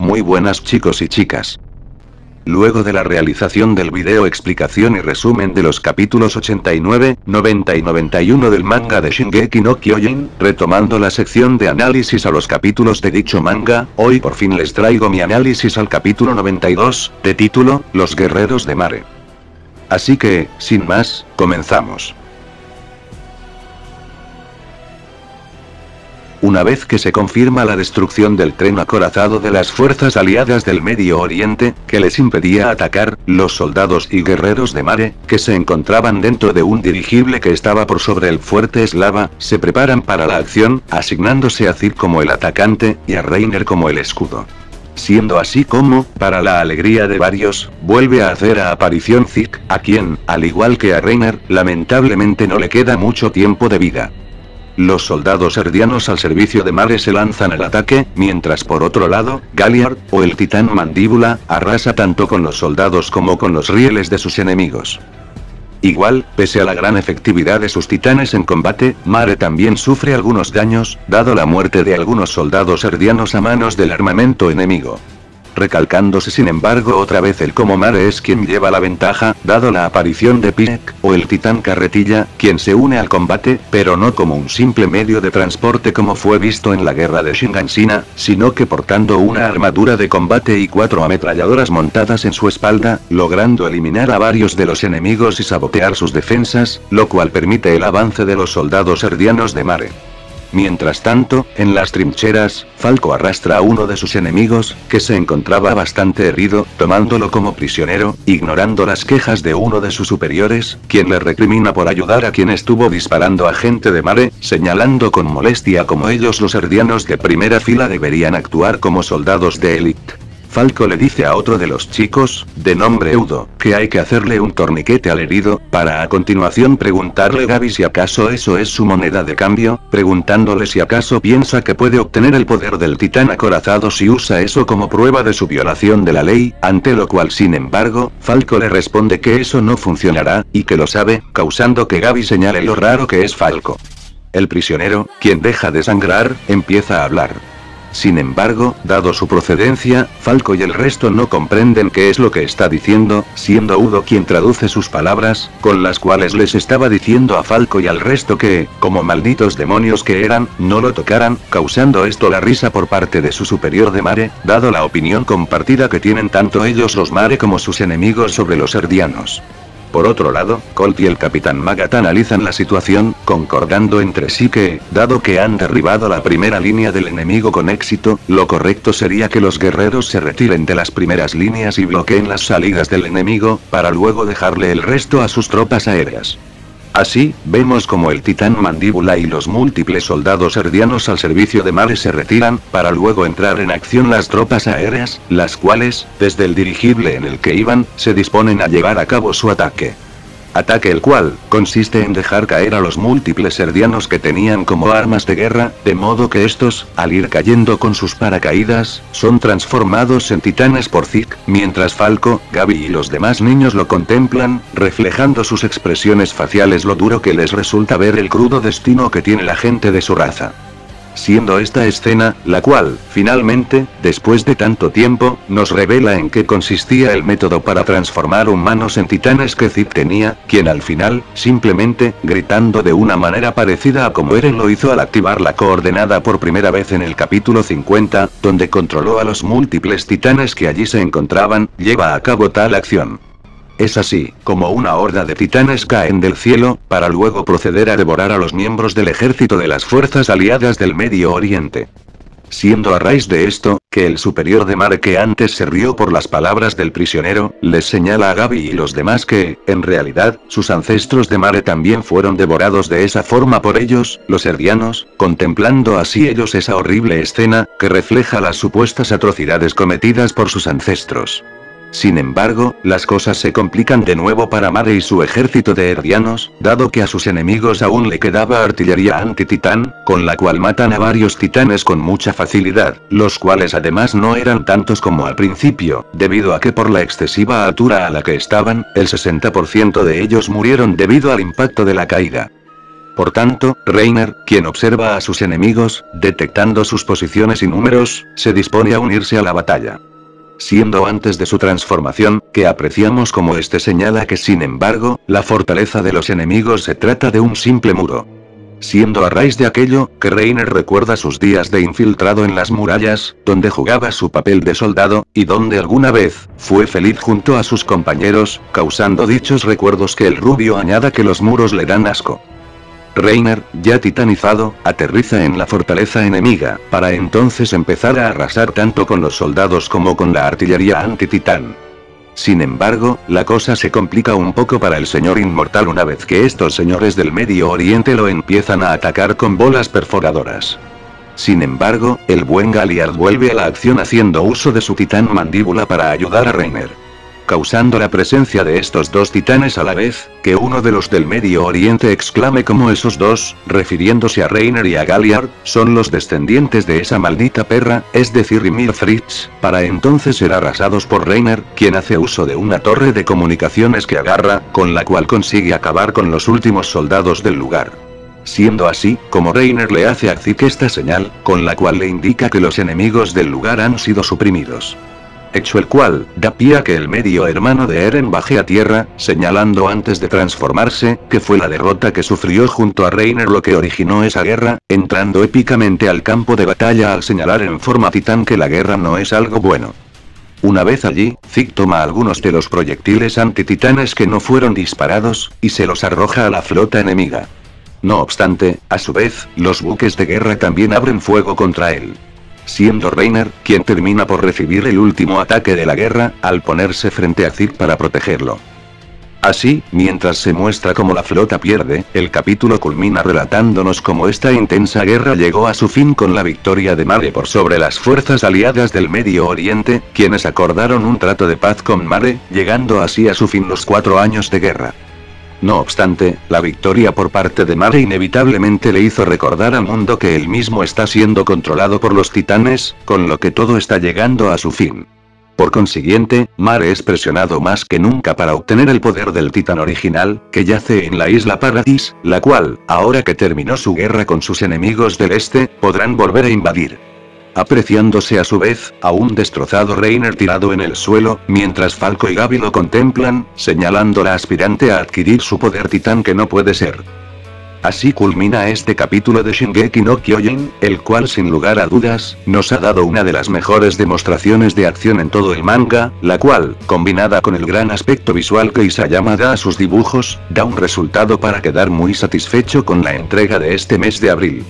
Muy buenas chicos y chicas. Luego de la realización del video explicación y resumen de los capítulos 89, 90 y 91 del manga de Shingeki no Kyojin, retomando la sección de análisis a los capítulos de dicho manga, hoy por fin les traigo mi análisis al capítulo 92, de título, Los Guerreros de Mare. Así que, sin más, comenzamos. Una vez que se confirma la destrucción del tren acorazado de las fuerzas aliadas del Medio Oriente, que les impedía atacar, los soldados y guerreros de Mare, que se encontraban dentro de un dirigible que estaba por sobre el fuerte Eslava, se preparan para la acción, asignándose a Zeke como el atacante, y a Reiner como el escudo. Siendo así como, para la alegría de varios, vuelve a hacer aparición Zeke, a quien, al igual que a Reiner, lamentablemente no le queda mucho tiempo de vida. Los soldados erdianos al servicio de Mare se lanzan al ataque, mientras por otro lado, Galliard, o el titán mandíbula, arrasa tanto con los soldados como con los rieles de sus enemigos. Igual, pese a la gran efectividad de sus titanes en combate, Mare también sufre algunos daños, dado la muerte de algunos soldados erdianos a manos del armamento enemigo. Recalcándose sin embargo otra vez el cómo Mare es quien lleva la ventaja, dado la aparición de Pieck, o el titán carretilla, quien se une al combate, pero no como un simple medio de transporte como fue visto en la guerra de Shinganshina, sino que portando una armadura de combate y 4 ametralladoras montadas en su espalda, logrando eliminar a varios de los enemigos y sabotear sus defensas, lo cual permite el avance de los soldados erdianos de Mare. Mientras tanto, en las trincheras, Falco arrastra a uno de sus enemigos, que se encontraba bastante herido, tomándolo como prisionero, ignorando las quejas de uno de sus superiores, quien le recrimina por ayudar a quien estuvo disparando a gente de Mare, señalando con molestia como ellos los erdianos de primera fila deberían actuar como soldados de élite. Falco le dice a otro de los chicos, de nombre Eudo, que hay que hacerle un torniquete al herido, para a continuación preguntarle a Gaby si acaso eso es su moneda de cambio, preguntándole si acaso piensa que puede obtener el poder del titán acorazado si usa eso como prueba de su violación de la ley, ante lo cual sin embargo, Falco le responde que eso no funcionará, y que lo sabe, causando que Gaby señale lo raro que es Falco. El prisionero, quien deja de sangrar, empieza a hablar. Sin embargo, dado su procedencia, Falco y el resto no comprenden qué es lo que está diciendo, siendo Eudo quien traduce sus palabras, con las cuales les estaba diciendo a Falco y al resto que, como malditos demonios que eran, no lo tocaran, causando esto la risa por parte de su superior de Mare, dado la opinión compartida que tienen tanto ellos los Mare como sus enemigos sobre los erdianos. Por otro lado, Colt y el Capitán Magat analizan la situación, concordando entre sí que, dado que han derribado la primera línea del enemigo con éxito, lo correcto sería que los guerreros se retiren de las primeras líneas y bloqueen las salidas del enemigo, para luego dejarle el resto a sus tropas aéreas. Así, vemos como el titán mandíbula y los múltiples soldados erdianos al servicio de Mare se retiran, para luego entrar en acción las tropas aéreas, las cuales, desde el dirigible en el que iban, se disponen a llevar a cabo su ataque. Ataque el cual, consiste en dejar caer a los múltiples erdianos que tenían como armas de guerra, de modo que estos, al ir cayendo con sus paracaídas, son transformados en titanes por Zeke, mientras Falco, Gaby y los demás niños lo contemplan, reflejando sus expresiones faciales lo duro que les resulta ver el crudo destino que tiene la gente de su raza. Siendo esta escena, la cual, finalmente, después de tanto tiempo, nos revela en qué consistía el método para transformar humanos en titanes que Zeke tenía, quien al final, simplemente, gritando de una manera parecida a como Eren lo hizo al activar la coordenada por primera vez en el capítulo 50, donde controló a los múltiples titanes que allí se encontraban, lleva a cabo tal acción. Es así, como una horda de titanes caen del cielo, para luego proceder a devorar a los miembros del ejército de las fuerzas aliadas del Medio Oriente. Siendo a raíz de esto, que el superior de Mare que antes se rió por las palabras del prisionero, les señala a Gaby y los demás que, en realidad, sus ancestros de Mare también fueron devorados de esa forma por ellos, los erdianos, contemplando así ellos esa horrible escena, que refleja las supuestas atrocidades cometidas por sus ancestros. Sin embargo, las cosas se complican de nuevo para Mare y su ejército de erdianos, dado que a sus enemigos aún le quedaba artillería anti-titán, con la cual matan a varios titanes con mucha facilidad, los cuales además no eran tantos como al principio, debido a que por la excesiva altura a la que estaban, el 60% de ellos murieron debido al impacto de la caída. Por tanto, Reiner, quien observa a sus enemigos, detectando sus posiciones y números, se dispone a unirse a la batalla. Siendo antes de su transformación, que apreciamos como este señala que sin embargo, la fortaleza de los enemigos se trata de un simple muro. Siendo a raíz de aquello, que Reiner recuerda sus días de infiltrado en las murallas, donde jugaba su papel de soldado, y donde alguna vez, fue feliz junto a sus compañeros, causando dichos recuerdos que el rubio añada que los muros le dan asco. Reiner, ya titanizado, aterriza en la fortaleza enemiga, para entonces empezar a arrasar tanto con los soldados como con la artillería anti-titán. Sin embargo, la cosa se complica un poco para el señor inmortal una vez que estos señores del Medio Oriente lo empiezan a atacar con bolas perforadoras. Sin embargo, el buen Galliard vuelve a la acción haciendo uso de su titán mandíbula para ayudar a Reiner. Causando la presencia de estos dos titanes a la vez, que uno de los del Medio Oriente exclame como esos dos, refiriéndose a Reiner y a Galliard, son los descendientes de esa maldita perra, es decir Ymir Fritz, para entonces ser arrasados por Reiner, quien hace uso de una torre de comunicaciones que agarra, con la cual consigue acabar con los últimos soldados del lugar. Siendo así, como Reiner le hace a Zik esta señal, con la cual le indica que los enemigos del lugar han sido suprimidos. Hecho el cual, da pie a que el medio hermano de Eren baje a tierra, señalando antes de transformarse, que fue la derrota que sufrió junto a Reiner lo que originó esa guerra, entrando épicamente al campo de batalla al señalar en forma titán que la guerra no es algo bueno. Una vez allí, Zik toma algunos de los proyectiles antititanes que no fueron disparados, y se los arroja a la flota enemiga. No obstante, a su vez, los buques de guerra también abren fuego contra él. Siendo Reiner, quien termina por recibir el último ataque de la guerra, al ponerse frente a Zik para protegerlo. Así, mientras se muestra cómo la flota pierde, el capítulo culmina relatándonos cómo esta intensa guerra llegó a su fin con la victoria de Mare por sobre las fuerzas aliadas del Medio Oriente, quienes acordaron un trato de paz con Mare, llegando así a su fin los 4 años de guerra. No obstante, la victoria por parte de Mare inevitablemente le hizo recordar al mundo que él mismo está siendo controlado por los titanes, con lo que todo está llegando a su fin. Por consiguiente, Mare es presionado más que nunca para obtener el poder del titán original, que yace en la isla Paradis, la cual, ahora que terminó su guerra con sus enemigos del este, podrán volver a invadir. Apreciándose a su vez, a un destrozado Reiner tirado en el suelo, mientras Falco y Gaby lo contemplan, señalando la aspirante a adquirir su poder titán que no puede ser. Así culmina este capítulo de Shingeki no Kyojin, el cual sin lugar a dudas, nos ha dado una de las mejores demostraciones de acción en todo el manga, la cual, combinada con el gran aspecto visual que Isayama da a sus dibujos, da un resultado para quedar muy satisfecho con la entrega de este mes de abril.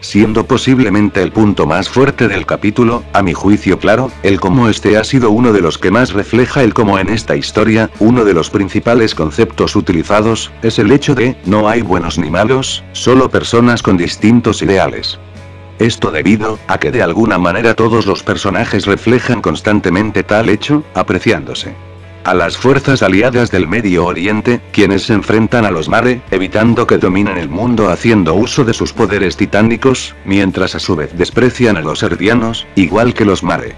Siendo posiblemente el punto más fuerte del capítulo, a mi juicio claro, el cómo este ha sido uno de los que más refleja el cómo en esta historia, uno de los principales conceptos utilizados, es el hecho de, no hay buenos ni malos, solo personas con distintos ideales. Esto debido, a que de alguna manera todos los personajes reflejan constantemente tal hecho, apreciándose a las fuerzas aliadas del Medio Oriente, quienes se enfrentan a los Mare, evitando que dominen el mundo haciendo uso de sus poderes titánicos, mientras a su vez desprecian a los Erdianos, igual que los Mare.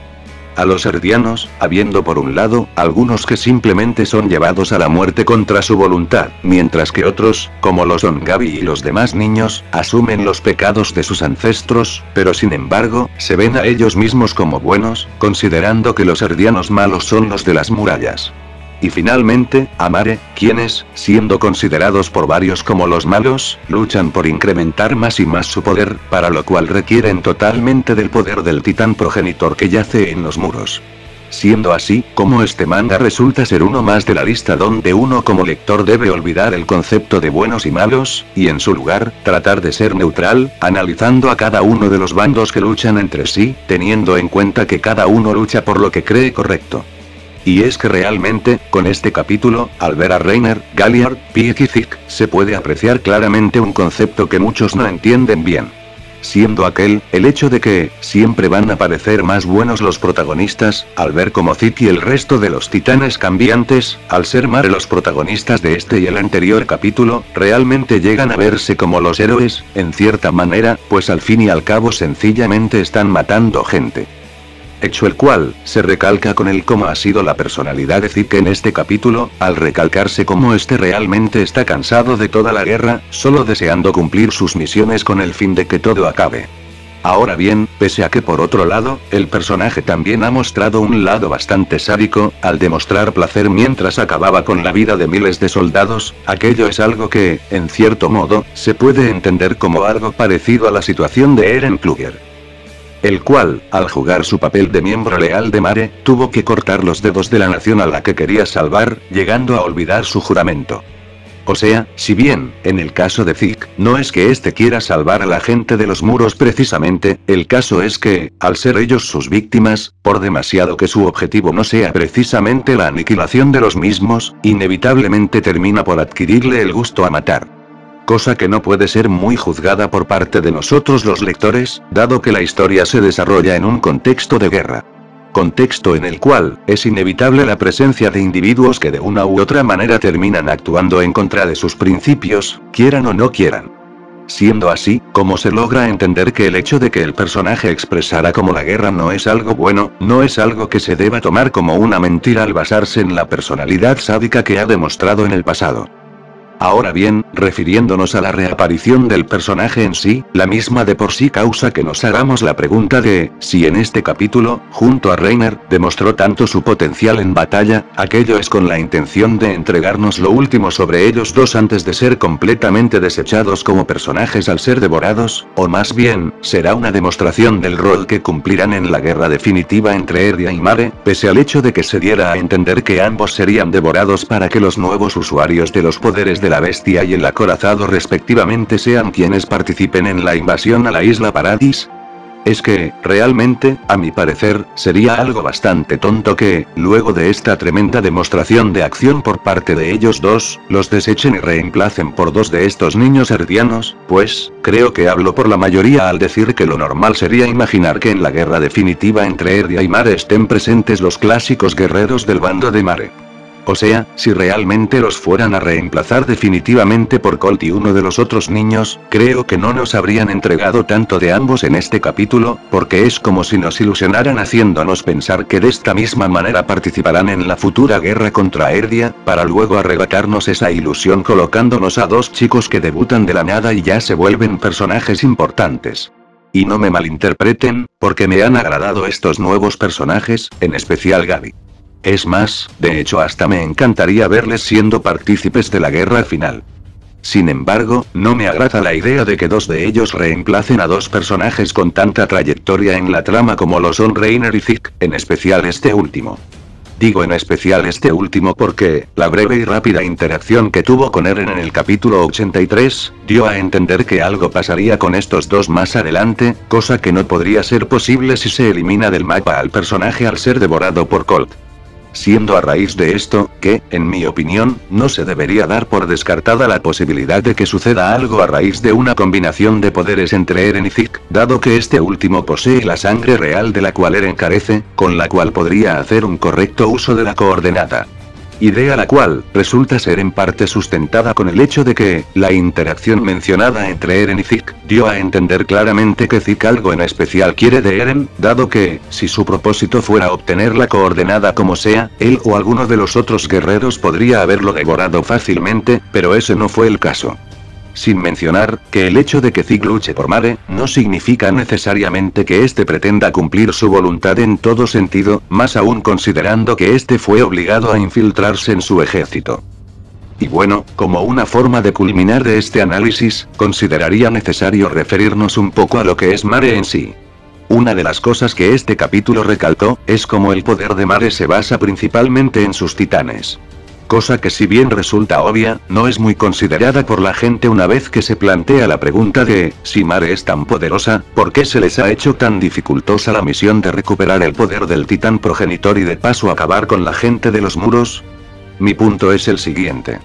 A los Erdianos, habiendo por un lado, algunos que simplemente son llevados a la muerte contra su voluntad, mientras que otros, como lo son Gaby y los demás niños, asumen los pecados de sus ancestros, pero sin embargo, se ven a ellos mismos como buenos, considerando que los Erdianos malos son los de las murallas. Y finalmente, a Mare, quienes, siendo considerados por varios como los malos, luchan por incrementar más y más su poder, para lo cual requieren totalmente del poder del titán progenitor que yace en los muros. Siendo así, como este manga resulta ser uno más de la lista donde uno como lector debe olvidar el concepto de buenos y malos, y en su lugar, tratar de ser neutral, analizando a cada uno de los bandos que luchan entre sí, teniendo en cuenta que cada uno lucha por lo que cree correcto. Y es que realmente, con este capítulo, al ver a Reiner, Galliard, Pieck y Zik, se puede apreciar claramente un concepto que muchos no entienden bien. Siendo aquel, el hecho de que, siempre van a parecer más buenos los protagonistas, al ver como Zik y el resto de los titanes cambiantes, al ser Mare los protagonistas de este y el anterior capítulo, realmente llegan a verse como los héroes, en cierta manera, pues al fin y al cabo sencillamente están matando gente. Hecho el cual, se recalca con el cómo ha sido la personalidad de Zeke en este capítulo, al recalcarse cómo este realmente está cansado de toda la guerra, solo deseando cumplir sus misiones con el fin de que todo acabe. Ahora bien, pese a que por otro lado, el personaje también ha mostrado un lado bastante sádico, al demostrar placer mientras acababa con la vida de miles de soldados, aquello es algo que, en cierto modo, se puede entender como algo parecido a la situación de Eren Kruger. El cual, al jugar su papel de miembro leal de Mare, tuvo que cortar los dedos de la nación a la que quería salvar, llegando a olvidar su juramento. O sea, si bien, en el caso de Zeke, no es que éste quiera salvar a la gente de los muros precisamente, el caso es que, al ser ellos sus víctimas, por demasiado que su objetivo no sea precisamente la aniquilación de los mismos, inevitablemente termina por adquirirle el gusto a matar. Cosa que no puede ser muy juzgada por parte de nosotros los lectores, dado que la historia se desarrolla en un contexto de guerra. Contexto en el cual, es inevitable la presencia de individuos que de una u otra manera terminan actuando en contra de sus principios, quieran o no quieran. Siendo así, ¿cómo se logra entender que el hecho de que el personaje expresara como la guerra no es algo bueno, no es algo que se deba tomar como una mentira al basarse en la personalidad sádica que ha demostrado en el pasado? Ahora bien, refiriéndonos a la reaparición del personaje en sí, la misma de por sí causa que nos hagamos la pregunta de, si en este capítulo, junto a Reiner, demostró tanto su potencial en batalla, aquello es con la intención de entregarnos lo último sobre ellos dos antes de ser completamente desechados como personajes al ser devorados, o más bien, será una demostración del rol que cumplirán en la guerra definitiva entre Erdia y Mare, pese al hecho de que se diera a entender que ambos serían devorados para que los nuevos usuarios de los poderes de la bestia y el acorazado respectivamente sean quienes participen en la invasión a la isla Paradis. Es que, realmente, a mi parecer, sería algo bastante tonto que, luego de esta tremenda demostración de acción por parte de ellos dos, los desechen y reemplacen por dos de estos niños erdianos, pues, creo que hablo por la mayoría al decir que lo normal sería imaginar que en la guerra definitiva entre Erdia y Mare estén presentes los clásicos guerreros del bando de Mare. O sea, si realmente los fueran a reemplazar definitivamente por Colt y uno de los otros niños, creo que no nos habrían entregado tanto de ambos en este capítulo, porque es como si nos ilusionaran haciéndonos pensar que de esta misma manera participarán en la futura guerra contra Erdia, para luego arrebatarnos esa ilusión colocándonos a dos chicos que debutan de la nada y ya se vuelven personajes importantes. Y no me malinterpreten, porque me han agradado estos nuevos personajes, en especial Gaby. Es más, de hecho hasta me encantaría verles siendo partícipes de la guerra final. Sin embargo, no me agrada la idea de que dos de ellos reemplacen a dos personajes con tanta trayectoria en la trama como lo son Reiner y Zeke, en especial este último. Digo en especial este último porque, la breve y rápida interacción que tuvo con Eren en el capítulo 83, dio a entender que algo pasaría con estos dos más adelante, cosa que no podría ser posible si se elimina del mapa al personaje al ser devorado por Colt. Siendo a raíz de esto, que, en mi opinión, no se debería dar por descartada la posibilidad de que suceda algo a raíz de una combinación de poderes entre Eren y Zeke, dado que este último posee la sangre real de la cual Eren carece, con la cual podría hacer un correcto uso de la coordenada. Idea la cual, resulta ser en parte sustentada con el hecho de que, la interacción mencionada entre Eren y Zeke, dio a entender claramente que Zeke algo en especial quiere de Eren, dado que, si su propósito fuera obtener la coordenada como sea, él o alguno de los otros guerreros podría haberlo devorado fácilmente, pero ese no fue el caso. Sin mencionar, que el hecho de que Zeke luche por Mare, no significa necesariamente que éste pretenda cumplir su voluntad en todo sentido, más aún considerando que éste fue obligado a infiltrarse en su ejército. Y bueno, como una forma de culminar de este análisis, consideraría necesario referirnos un poco a lo que es Mare en sí. Una de las cosas que este capítulo recalcó, es cómo el poder de Mare se basa principalmente en sus titanes. Cosa que si bien resulta obvia, no es muy considerada por la gente una vez que se plantea la pregunta de, si Mare es tan poderosa, ¿por qué se les ha hecho tan dificultosa la misión de recuperar el poder del titán progenitor y de paso acabar con la gente de los muros? Mi punto es el siguiente.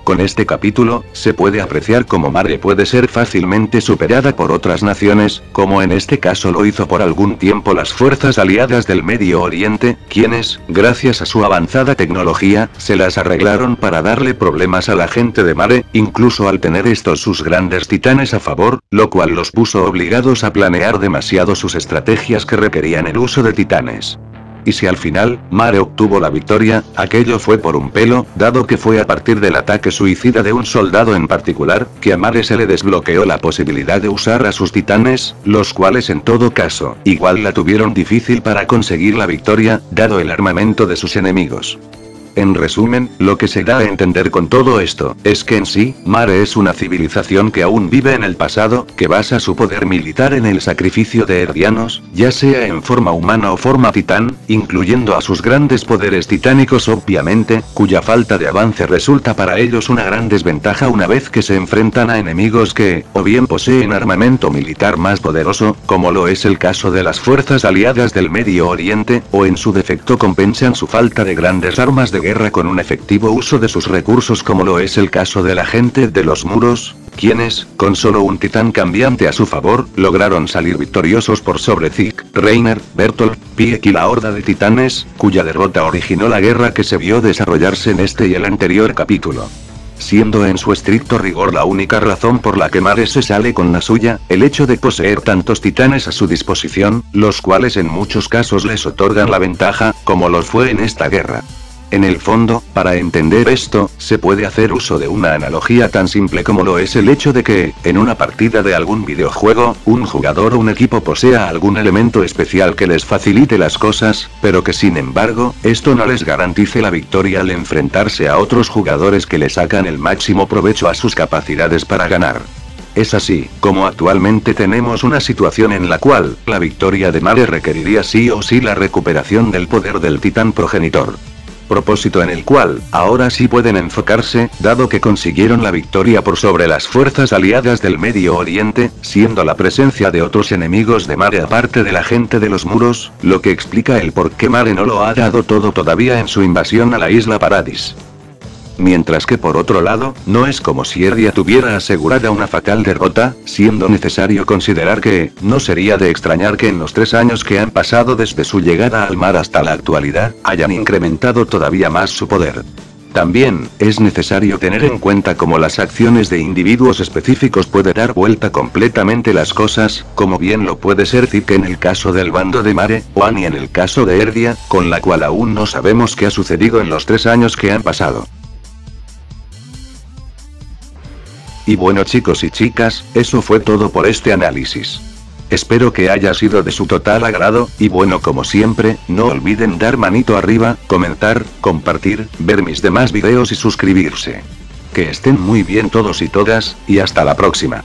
Con este capítulo, se puede apreciar cómo Mare puede ser fácilmente superada por otras naciones, como en este caso lo hizo por algún tiempo las fuerzas aliadas del Medio Oriente, quienes, gracias a su avanzada tecnología, se las arreglaron para darle problemas a la gente de Mare, incluso al tener estos sus grandes titanes a favor, lo cual los puso obligados a planear demasiado sus estrategias que requerían el uso de titanes. Y si al final, Mare obtuvo la victoria, aquello fue por un pelo, dado que fue a partir del ataque suicida de un soldado en particular, que a Mare se le desbloqueó la posibilidad de usar a sus titanes, los cuales en todo caso, igual la tuvieron difícil para conseguir la victoria, dado el armamento de sus enemigos. En resumen, lo que se da a entender con todo esto, es que en sí, Mare es una civilización que aún vive en el pasado, que basa su poder militar en el sacrificio de herdianos, ya sea en forma humana o forma titán, incluyendo a sus grandes poderes titánicos obviamente, cuya falta de avance resulta para ellos una gran desventaja una vez que se enfrentan a enemigos que, o bien poseen armamento militar más poderoso, como lo es el caso de las fuerzas aliadas del Medio Oriente, o en su defecto compensan su falta de grandes armas de guerra con un efectivo uso de sus recursos como lo es el caso de la gente de los muros, quienes, con solo un titán cambiante a su favor, lograron salir victoriosos por sobre Zeke, Reiner, Bertolt, Pieck y la horda de titanes, cuya derrota originó la guerra que se vio desarrollarse en este y el anterior capítulo. Siendo en su estricto rigor la única razón por la que Mare se sale con la suya, el hecho de poseer tantos titanes a su disposición, los cuales en muchos casos les otorgan la ventaja, como los fue en esta guerra. En el fondo, para entender esto, se puede hacer uso de una analogía tan simple como lo es el hecho de que, en una partida de algún videojuego, un jugador o un equipo posea algún elemento especial que les facilite las cosas, pero que sin embargo, esto no les garantice la victoria al enfrentarse a otros jugadores que le sacan el máximo provecho a sus capacidades para ganar. Es así, como actualmente tenemos una situación en la cual, la victoria de Mare requeriría sí o sí la recuperación del poder del titán progenitor. Propósito en el cual, ahora sí pueden enfocarse, dado que consiguieron la victoria por sobre las fuerzas aliadas del Medio Oriente, siendo la presencia de otros enemigos de Mare aparte de la gente de los muros, lo que explica el por qué Mare no lo ha dado todo todavía en su invasión a la isla Paradis. Mientras que por otro lado, no es como si Erdia tuviera asegurada una fatal derrota, siendo necesario considerar que, no sería de extrañar que en los 3 años que han pasado desde su llegada al mar hasta la actualidad, hayan incrementado todavía más su poder. También, es necesario tener en cuenta cómo las acciones de individuos específicos puede dar vuelta completamente las cosas, como bien lo puede ser Zeke en el caso del bando de Mare, o Annie en el caso de Erdia, con la cual aún no sabemos qué ha sucedido en los 3 años que han pasado. Y bueno chicos y chicas, eso fue todo por este análisis. Espero que haya sido de su total agrado, y bueno como siempre, no olviden dar manito arriba, comentar, compartir, ver mis demás videos y suscribirse. Que estén muy bien todos y todas, y hasta la próxima.